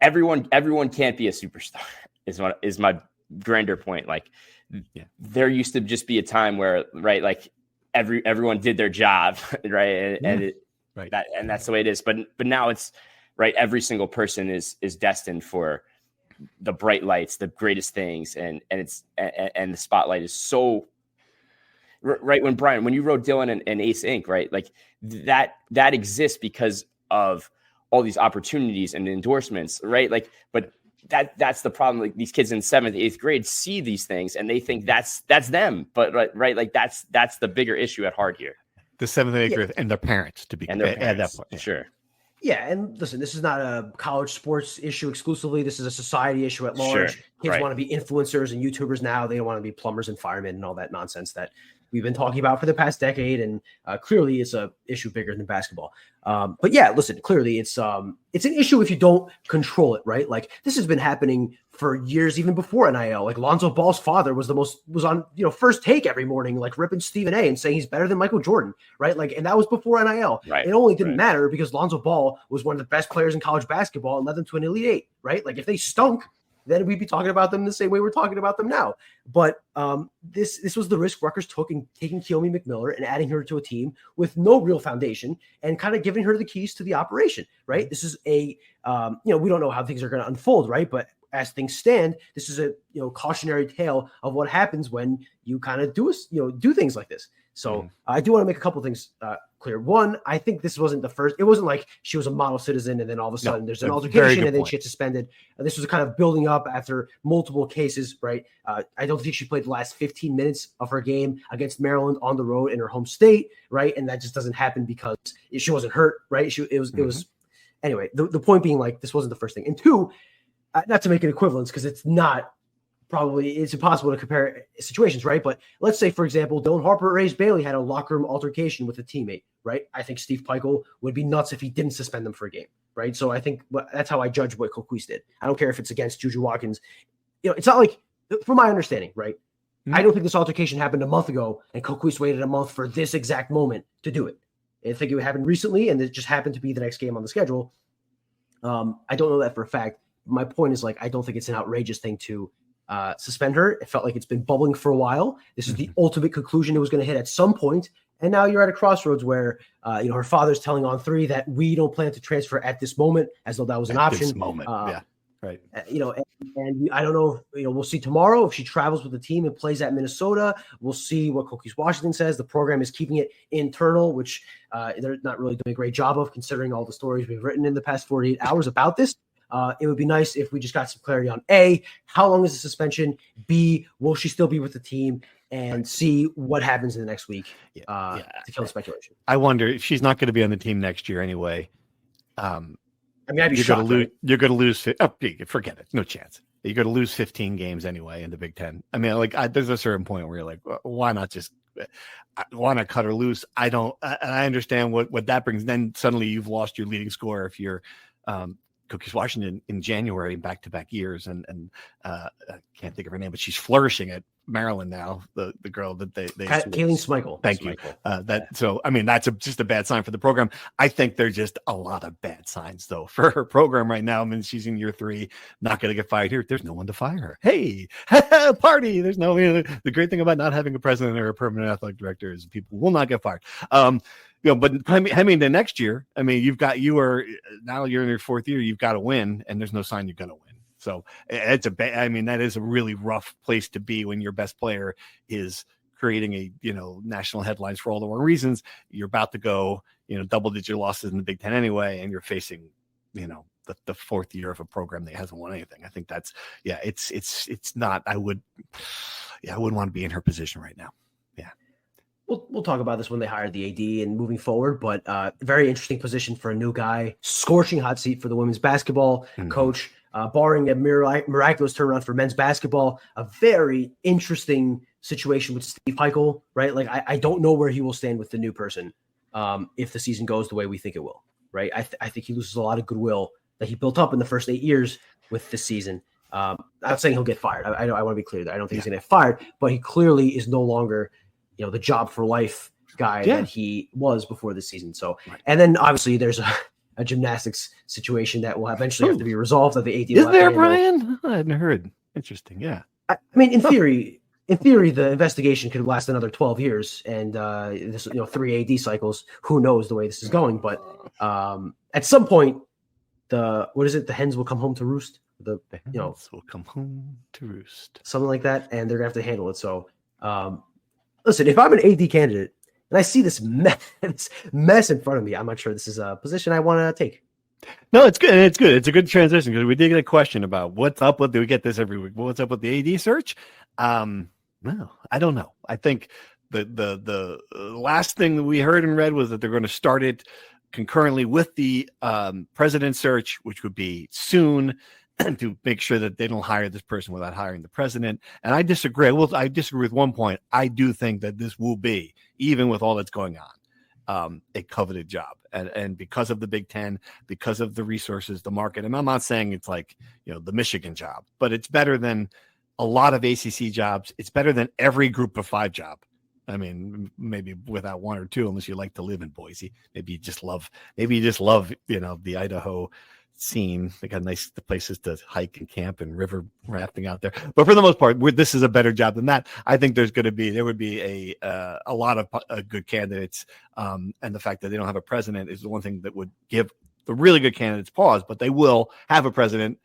everyone can't be a superstar is my grander point. Like there used to just be a time where, right, like everyone did their job, right, and that's the way it is. But now it's right. Every single person is destined for the bright lights, the greatest things, and the spotlight is so right. When you wrote Dylan and Ace Inc., right, like that exists because of all these opportunities and endorsements, right? Like, but that's the problem. Like these kids in 7th, 8th grade see these things and they think that's them. But right, like that's the bigger issue at heart here. The 7th and 8th grade and their parents at that point. Sure. Yeah, and listen, this is not a college sports issue exclusively. This is a society issue at large. Sure. Kids want to be influencers and YouTubers now. They don't want to be plumbers and firemen and all that nonsense that we've been talking about for the past decade. And clearly it's a issue bigger than basketball. But yeah, listen, clearly it's an issue if you don't control it, right? Like this has been happening for years, even before NIL. Like Lonzo Ball's father was on, First Take every morning, like ripping Stephen A and saying he's better than Michael Jordan, right? Like, and that was before NIL. Right. It only didn't matter because Lonzo Ball was one of the best players in college basketball and led them to an Elite Eight, right? Like if they stunk, then we'd be talking about them the same way we're talking about them now. But this was the risk Rutgers took in taking Keomi McMiller and adding her to a team with no real foundation and kind of giving her the keys to the operation, right? This is we don't know how things are going to unfold, right? But as things stand, this is a cautionary tale of what happens when you kind of do things like this. So I do want to make a couple things clear. One, I think this wasn't the first. It wasn't like she was a model citizen and then all of a sudden there's an altercation and then she gets suspended. This was kind of building up after multiple cases, right? I don't think she played the last 15 minutes of her game against Maryland on the road in her home state, right? And that just doesn't happen because she wasn't hurt, right? It was anyway. The point being, like, this wasn't the first thing. And two, not to make an equivalence because it's impossible to compare situations, right? But let's say, for example, Dylan Harper or Ray's Bailey had a locker room altercation with a teammate, right? I think Steve Peichel would be nuts if he didn't suspend them for a game, right? So I think that's how I judge what Coquise did. I don't care if it's against Juju Watkins. It's not like, from my understanding, right? I don't think this altercation happened a month ago and Coquise waited a month for this exact moment to do it. I think it happened recently and it just happened to be the next game on the schedule. I don't know that for a fact. My point is, like, I don't think it's an outrageous thing to suspend her. It felt like it's been bubbling for a while. This is the ultimate conclusion it was going to hit at some point. And now you're at a crossroads where, her father's telling On3 that we don't plan to transfer at this moment, as though that was an option. This moment, Right. And I don't know. We'll see tomorrow if she travels with the team and plays at Minnesota. We'll see what Coquise Washington says. The program is keeping it internal, which they're not really doing a great job of, considering all the stories we've written in the past 48 hours about this. It would be nice if we just got some clarity on A, how long is the suspension? B, will she still be with the team? And see what happens in the next week to kill the speculation. I wonder if she's not going to be on the team next year anyway. I mean, I'd be you're shocked. You're going to lose. Forget it. No chance. You're going to lose 15 games anyway in the Big Ten. I mean, there's a certain point where you're like, why not cut her loose? I don't. I understand what that brings. Then suddenly you've lost your leading scorer if you're Coquise Washington in January back-to-back years, and I can't think of her name, but she's flourishing at Maryland now. The girl that they Kayleen Smichael. Thank you. So I mean that's just a bad sign for the program. I think there's just a lot of bad signs though for her program right now. I mean she's in year 3, not going to get fired here. There's no one to fire her. Hey, party! There's no. The great thing about not having a president or a permanent athletic director is people will not get fired. But I mean, the next year, I mean, you're in your 4th year, you've got to win, and there's no sign you're going to win. So that is a really rough place to be when your best player is creating national headlines for all the wrong reasons. You're about to go, double-digit losses in the Big Ten anyway, and you're facing, the 4th year of a program that hasn't won anything. I think that's, it's not. I wouldn't want to be in her position right now. Yeah. We'll talk about this when they hire the AD and moving forward, but very interesting position for a new guy, scorching hot seat for the women's basketball coach, barring a miraculous turnaround for men's basketball. A very interesting situation with Steve Pikiell, right? Like I don't know where he will stand with the new person if the season goes the way we think it will, right? I think he loses a lot of goodwill that he built up in the first 8 years with this season. I'm not saying he'll get fired. I want to be clear that I don't think he's going to get fired, but he clearly is no longer the job for life guy that he was before this season. So, and then obviously there's a gymnastics situation that will eventually have to be resolved at the AD. Is there, Brian? I hadn't heard. Interesting. Yeah. I mean, in theory, the investigation could last another 12 years and this, 3 AD cycles. Who knows the way this is going? But at some point, the hens will come home to roost. The hens will come home to roost. Something like that, and they're gonna have to handle it. So. Listen, if I'm an AD candidate and I see this mess in front of me, I'm not sure this is a position I want to take. No, it's good. It's good. It's a good transition because we did get a question about what's up with. Do we get this every week? What's up with the AD search? No, I don't know. I think the last thing that we heard and read was that they're going to start it concurrently with the president search, which would be soon. To make sure that they don't hire this person without hiring the president. And I disagree. Well, I disagree with one point. I do think that this will be, even with all that's going on, a coveted job. And because of the Big Ten, because of the resources, the market, and I'm not saying it's like, the Michigan job, but it's better than a lot of ACC jobs. It's better than every group of 5 job. I mean, maybe without 1 or 2, unless you like to live in Boise. Maybe you just love, the Idaho scene. They got nice places to hike and camp and river rafting out there. But for the most part, this is a better job than that. I think there would be a lot of good candidates. And the fact that they don't have a president is the one thing that would give the really good candidates pause, but they will have a president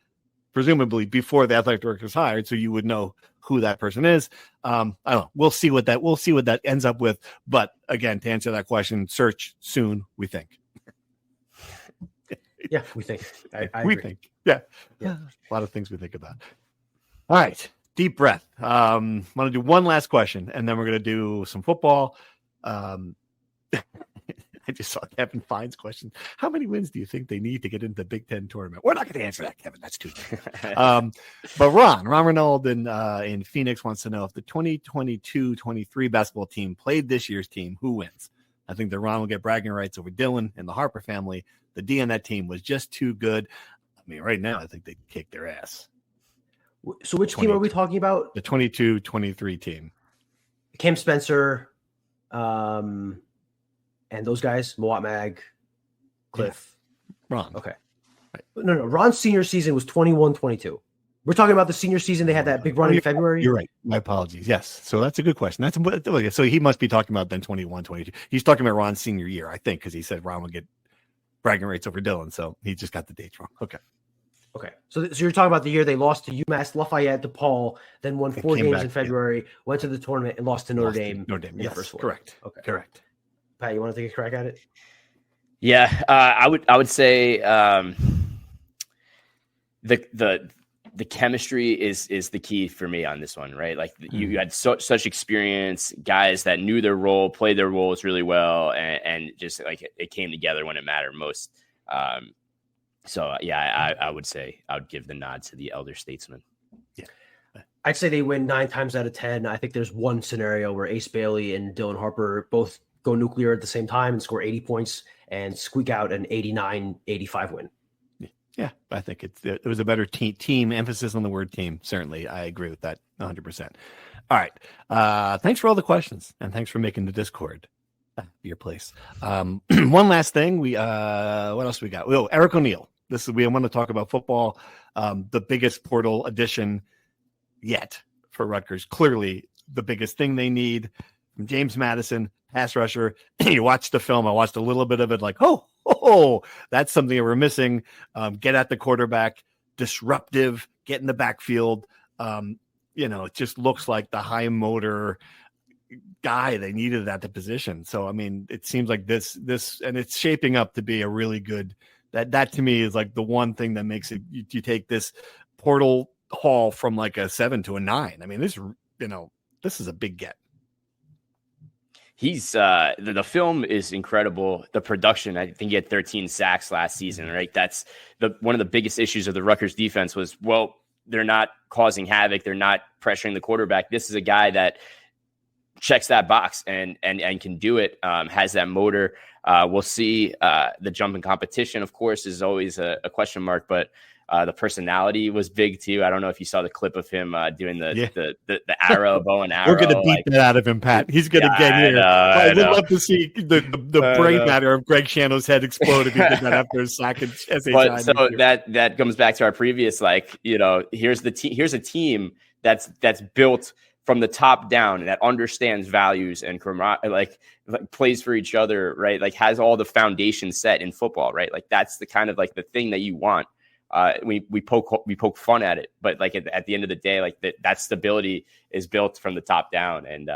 presumably before the athletic director is hired. So you would know who that person is. I don't know. We'll see what that ends up with. But again, to answer that question, search soon, we think. Yeah, we think. We think. Yeah. A lot of things we think about. All right. Deep breath. Want to do one last question, and then we're going to do some football. I just saw Kevin Fine's question. How many wins do you think they need to get into the Big Ten tournament? We're not going to answer that, Kevin. That's too big. But Ron Reynolds in Phoenix wants to know if the 2022-23 basketball team played this year's team, who wins? I think that Ron will get bragging rights over Dylan and the Harper family. The D on that team was just too good. I mean, right now, I think they kicked their ass. So which team are we talking about? The 22-23 team. Cam Spencer, and those guys, Moat Mag, Cliff. Yeah. Ron. Okay. Right. No. Ron's senior season was 21-22. We're talking about the senior season. They had that big run in February. You're right. My apologies. Yes. So that's a good question. So he must be talking about then 21-22. He's talking about Ron's senior year, I think, because he said Ron would get bragging rights over Dylan. So he just got the dates wrong. Okay. Okay. So you're talking about the year they lost to UMass Lafayette, DePaul, then won 4 games in February, went to the tournament and lost to Notre Dame. Notre Dame, in the first 4. Correct. Okay. Correct. Pat, you want to take a crack at it? Yeah, I would say the chemistry is the key for me on this one, right? Like you had such experience, guys that knew their role, played their roles really well, and just like it came together when it mattered most. So yeah, I would say I would give the nod to the elder statesman. Yeah, I'd say they win 9 times out of 10. I think there's one scenario where Ace Bailey and Dylan Harper both go nuclear at the same time and score 80 points and squeak out an 89-85 win. Yeah, I think it was a better team emphasis on the word team. Certainly, I agree with that 100%. All right, thanks for all the questions and thanks for making the Discord your place. One last thing, what else we got? Oh, Eric O'Neill. We want to talk about football. The biggest portal addition yet for Rutgers. Clearly, the biggest thing they need from James Madison, pass rusher. You watch the film. I watched a little bit of it. Like, oh, that's something that we're missing. Get at the quarterback, disruptive, get in the backfield. It just looks like the high motor guy they needed at the position. So, I mean, it seems like this, and it's shaping up to be a really good. That to me is like the one thing that makes it. You take this portal haul from like a 7 to a 9. I mean, this is a big get. He's the film is incredible. The production, I think he had 13 sacks last season, right? That's one of the biggest issues of the Rutgers defense was, well, they're not causing havoc. They're not pressuring the quarterback. This is a guy that checks that box and can do it, has that motor. We'll see. The jump in competition, of course, is always a question mark, but the personality was big too. I don't know if you saw the clip of him doing the arrow, bow and arrow. We're going to beat that out of him, Pat. He's going to get here. I would love to see the brain matter of Greg Schiano's head explode if he did that after his sack. But so that comes back to our previous, here's a team that's built from the top down, that understands values and like plays for each other, right? Like has all the foundation set in football, right? Like that's the kind of like the thing that you want. We poke fun at it, but like at the end of the day, like that stability is built from the top down. And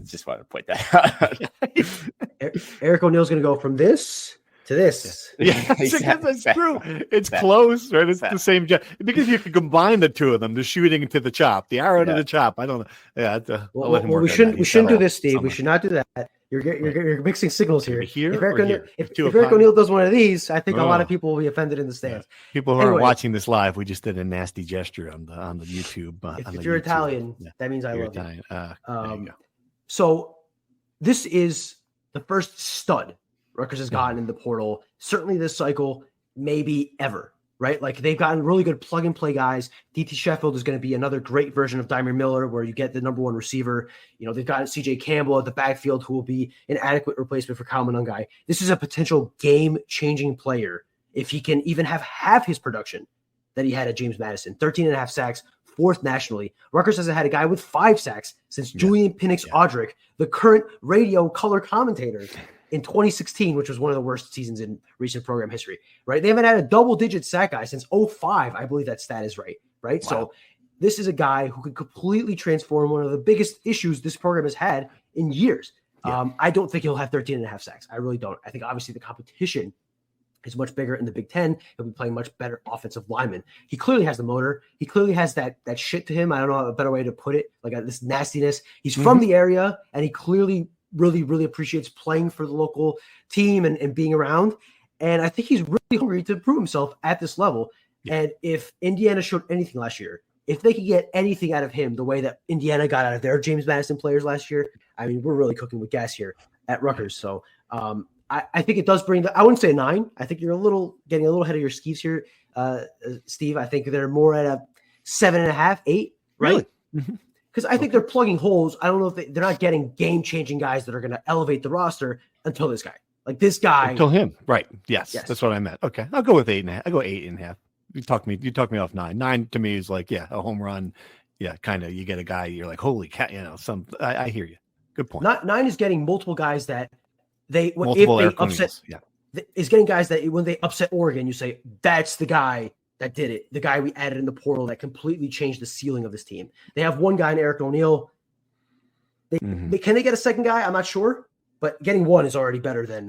just wanted to point that out. Eric O'Neill's going to go from this to this. Yeah, that's true. It's close, right? It's the same job because you can combine the two of them: the shooting to the chop, the arrow to the chop. I don't know. Yeah, we shouldn't do this, Steve. We should not do that. You're mixing signals here. If Eric O'Neill does one of these, I think a lot of people will be offended in the stands. Yeah. People who are watching this live, we just did a nasty gesture on the YouTube. If you're Italian, that means I love Italian. you. So this is the first stud Rutgers has gotten in the portal. Certainly this cycle, maybe ever. Right? Like they've gotten really good plug and play guys. DT Sheffield is going to be another great version of Dymir Miller where you get the number one receiver. They've gotten CJ Campbell at the backfield who will be an adequate replacement for Kyle Monungai. This is a potential game-changing player if he can even have half his production that he had at James Madison. 13.5 sacks, 4th nationally. Rutgers hasn't had a guy with 5 sacks since Julian Penix-Audric, the current radio color commentator in 2016, which was one of the worst seasons in recent program history, right? They haven't had a double-digit sack guy since 2005. I believe that stat is right? Wow. So this is a guy who could completely transform one of the biggest issues this program has had in years. Yeah. I don't think he'll have 13.5 sacks. I really don't. I think obviously the competition is much bigger in the Big Ten. He'll be playing much better offensive lineman. He clearly has the motor. He clearly has that shit to him. I don't know a better way to put it, like this nastiness. He's from the area, and he clearly really, really appreciates playing for the local team and being around. And I think he's really hungry to prove himself at this level. Yeah. And if Indiana showed anything last year, if they could get anything out of him the way that Indiana got out of their James Madison players last year, I mean, we're really cooking with gas here at Rutgers. So I think it does bring I wouldn't say 9. I think you're getting a little ahead of your skis here, Steve. I think they're more at a 7.5, 8, right? Really? Mm-hmm. Because I think they're plugging holes. I don't know if they're not getting game-changing guys that are going to elevate the roster until this guy. Like this guy. Until him. Right. Yes. That's what I meant. Okay. I'll go with 8.5. I'll go 8.5. You talk me off 9. 9 to me is like, a home run. Yeah. Kind of, you get a guy, you're like, holy cat, I hear you. Good point. 9 is getting multiple guys that if they upset. Yeah. is getting guys that when they upset Oregon, you say, that's the guy that did it. The guy we added in the portal that completely changed the ceiling of this team. They have one guy in Eric O'Neal. Can they get a second guy? I'm not sure, but getting one is already better than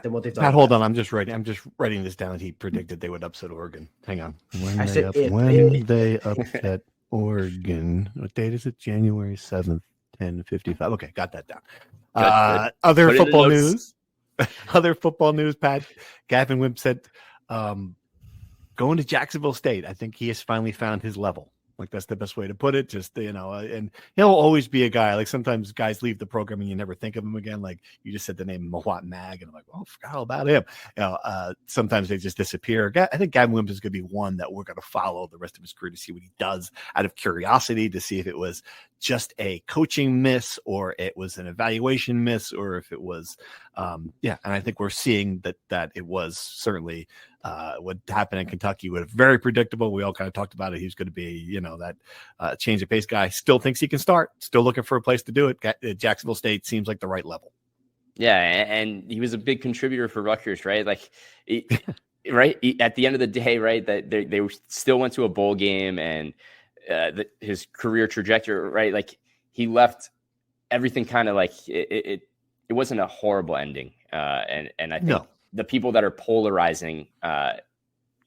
what they've done. Pat, hold on. I'm just writing this down. He predicted they would upset Oregon. Hang on. When they upset Oregon. What date is it? January 7th, 10:55. Okay, got that down. Other football news. Other football news, Pat. Gavin Wimsatt going to Jacksonville State. I think he has finally found his level. Like, that's the best way to put it. Just, and he'll always be a guy. Like, sometimes guys leave the program and you never think of him again. Like, you just said the name Mawat Mag, and I'm like, oh, I forgot all about him. Sometimes they just disappear. I think Gavin Wimsatt is going to be one that we're going to follow the rest of his career to see what he does out of curiosity, to see if it was just a coaching miss or it was an evaluation miss, or if it was, and I think we're seeing that it was certainly what happened in Kentucky was very predictable. We all kind of talked about it. He's going to be, that change of pace guy. Still thinks he can start. Still looking for a place to do it. Jacksonville State seems like the right level. Yeah, and he was a big contributor for Rutgers, right? Like, right at the end of the day, right? That they still went to a bowl game, and his career trajectory, right? Like, he left everything kind of like it wasn't a horrible ending, and I think. No. The people that are polarizing,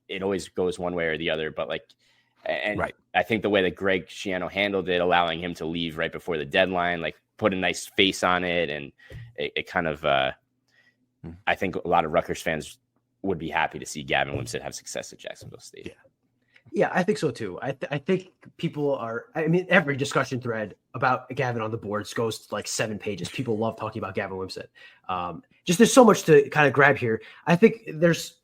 it always goes one way or the other. But right. I think the way that Greg Schiano handled it, allowing him to leave right before the deadline, like, put a nice face on it, and it kind of, I think a lot of Rutgers fans would be happy to see Gavin Wimsatt have success at Jacksonville State. Yeah, I think so too. I think people are. I mean, every discussion thread about Gavin on the boards goes to like 7 pages. People love talking about Gavin Wimsatt. There's so much to kind of grab here. I think Rutgers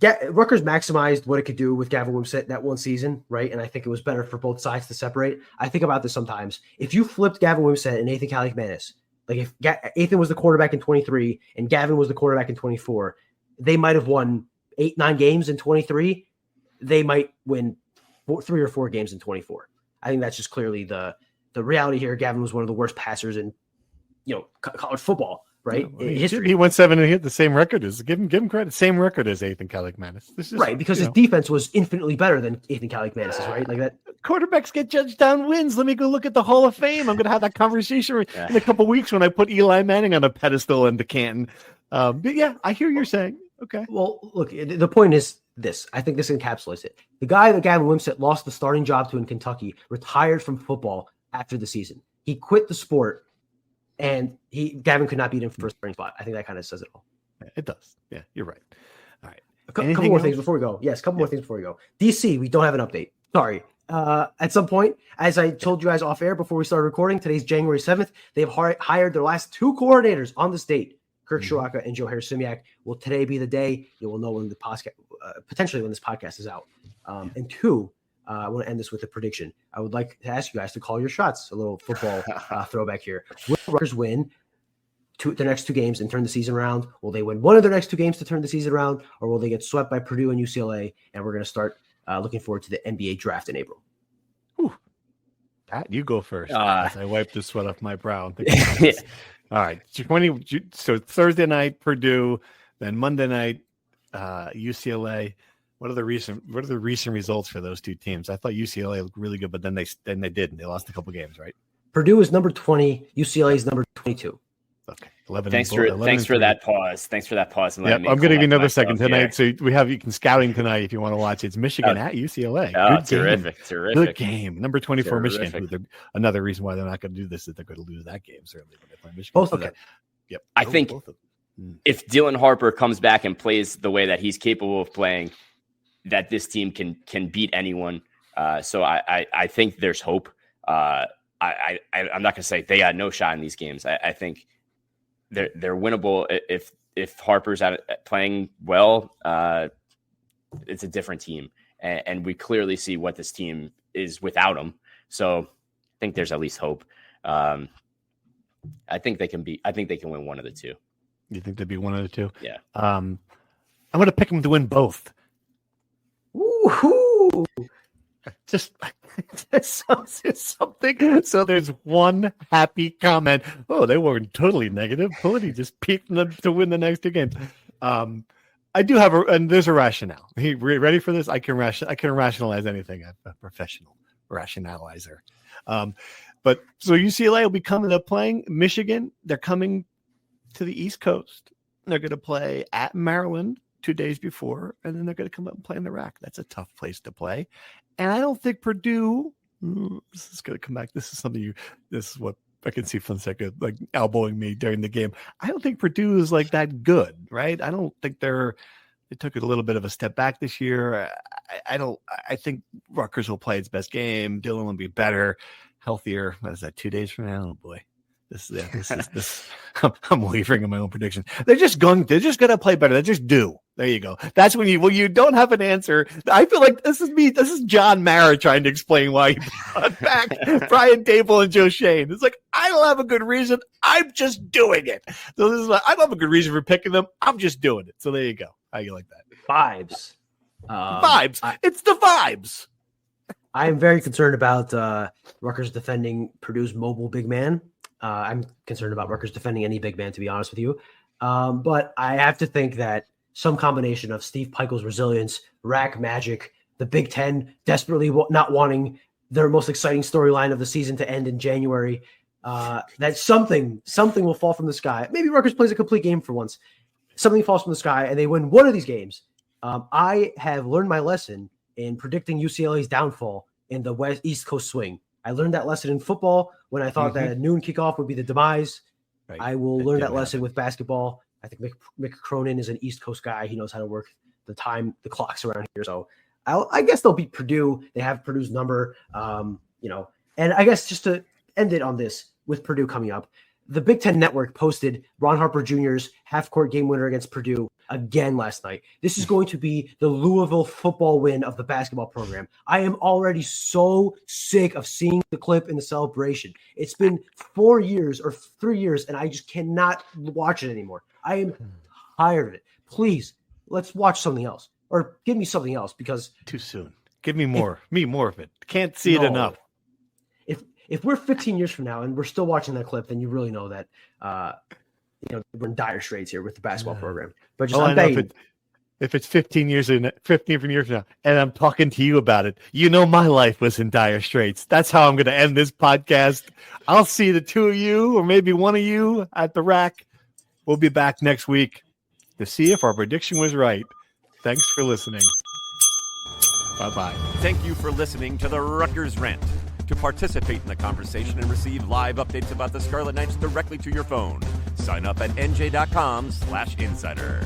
maximized what it could do with Gavin Wimsatt that one season, right? And I think it was better for both sides to separate. I think about this sometimes. If you flipped Gavin Wimsatt and Nathan Kaliakmanis, like if Ethan was the quarterback in 23 and Gavin was the quarterback in 24, they might have won 8-9 games in 23. They might win 3 or 4 games in 24. I think that's just clearly the reality here. Gavin was one of the worst passers in, college football, right? He went 7 and hit the same record as give him credit. Same record as Ethan Kaliakmanis. Right, because his defense was infinitely better than Ethan Kaliakmanis, right? Like that. Quarterbacks get judged on wins. Let me go look at the Hall of Fame. I'm going to have that conversation in a couple of weeks when I put Eli Manning on a pedestal into Canton. But yeah, I hear you're saying. Okay. Well, look, the point is this. I think this encapsulates it. The guy that Gavin Wimsatt lost the starting job to in Kentucky retired from football after the season. He quit the sport, and Gavin could not beat him for a starting spot. I think that kind of says it all. It does. Yeah, you're right. All right. A couple more things before we go. Yes, a couple more things before we go. DC, we don't have an update. Sorry. At some point, as I told you guys off air before we started recording, today's January 7th, they've hired their last 2 coordinators on the state. Kirk Shiraka and Joe Harris-Simiak. Will today be the day? You will know when the podcast, potentially when this podcast is out. And 2, I want to end this with a prediction. I would like to ask you guys to call your shots. A little football throwback here. Will Rutgers win their next 2 games and turn the season around? Will they win one of their next 2 games to turn the season around? Or will they get swept by Purdue and UCLA? And we're going to start looking forward to the NBA draft in April. Whew. Pat, you go first. As I wipe the sweat off my brow. And think about this. All right. So Thursday night, Purdue, then Monday night, UCLA. What are the recent results for those 2 teams? I thought UCLA looked really good, but then they didn't. They lost a couple games, right? Purdue is number 20. UCLA is number 22. Okay. 11. Thanks for that pause. Thanks for that pause. Yeah, I'm going to give you another second tonight. So you can scouting tonight if you want to watch. It's Michigan at UCLA. Oh, good terrific. game. Terrific. Good game. Number 24, Michigan. Another reason why they're not going to do this is they're going to lose that game, certainly, when they play Michigan. Both of them. Yep. I think if Dylan Harper comes back and plays the way that he's capable of playing, that this team can beat anyone. So I think there's hope. I'm not going to say they got no shot in these games. I think they're winnable if Harper's playing well. It's a different team, and we clearly see what this team is without him. So I think there's at least hope. I think they can win one of the 2. You think they'd be one of the 2? Yeah. I'm going to pick them to win both. Woo-hoo! just there's something. So there's one happy comment. Oh, they weren't totally negative. Polity just picked them to win the next 2 games. I do have and there's a rationale. Ready for this? I can rationalize anything. I'm a professional rationalizer. But so UCLA will be coming up playing Michigan. They're coming to the East Coast. They're going to play at Maryland 2 days before, and then they're going to come up and play in the RAC. That's a tough place to play. And I don't think Purdue, this is going to come back. This is what I can see Fonseca like elbowing me during the game. I don't think Purdue is like that good, right? I don't think they took it a little bit of a step back this year. I think Rutgers will play its best game. Dylan will be better, healthier. What is that, 2 days from now? Oh boy. This. I'm wavering in my own prediction. They're just going to play better. They just do. There you go. That's when you don't have an answer. I feel like this is me. This is John Mara trying to explain why he brought back Brian Dable and Joe Shane. It's like, I don't have a good reason. I'm just doing it. So this is I don't have a good reason for picking them. I'm just doing it. So there you go. How you like that? Vibes. Vibes. It's the vibes. I am very concerned about Rutgers defending Purdue's mobile big man. I'm concerned about Rutgers defending any big man, to be honest with you. But I have to think that some combination of Steve Pikiell's resilience, RAC magic, the Big Ten desperately not wanting their most exciting storyline of the season to end in January, that something will fall from the sky. Maybe Rutgers plays a complete game for once. Something falls from the sky, and they win one of these games. I have learned my lesson in predicting UCLA's downfall in the East Coast swing. I learned that lesson in football when I thought that a noon kickoff would be the demise. Right. I will learn that lesson with basketball. I think Mick Cronin is an East Coast guy. He knows how to work the clocks around here. So I guess they'll beat Purdue. They have Purdue's number, and I guess just to end it on this with Purdue coming up, the Big Ten Network posted Ron Harper Jr.'s half-court game winner against Purdue again last night. This is going to be the Louisville football win of the basketball program. I am already so sick of seeing the clip in the celebration. It's been 4 years or 3 years, and I just cannot watch it anymore. I am tired of it. Please, let's watch something else. Or give me something else, because too soon. Give me more. More of it. Can't see it enough. If we're 15 years from now and we're still watching that clip, then you really know that we're in dire straits here with the basketball program. But just if it's 15 years from now, and I'm talking to you about it, my life was in dire straits. That's how I'm going to end this podcast. I'll see the two of you, or maybe one of you, at the RAC. We'll be back next week to see if our prediction was right. Thanks for listening. Bye-bye. Thank you for listening to the Rutgers Rant. To participate in the conversation and receive live updates about the Scarlet Knights directly to your phone, sign up at NJ.com/insider.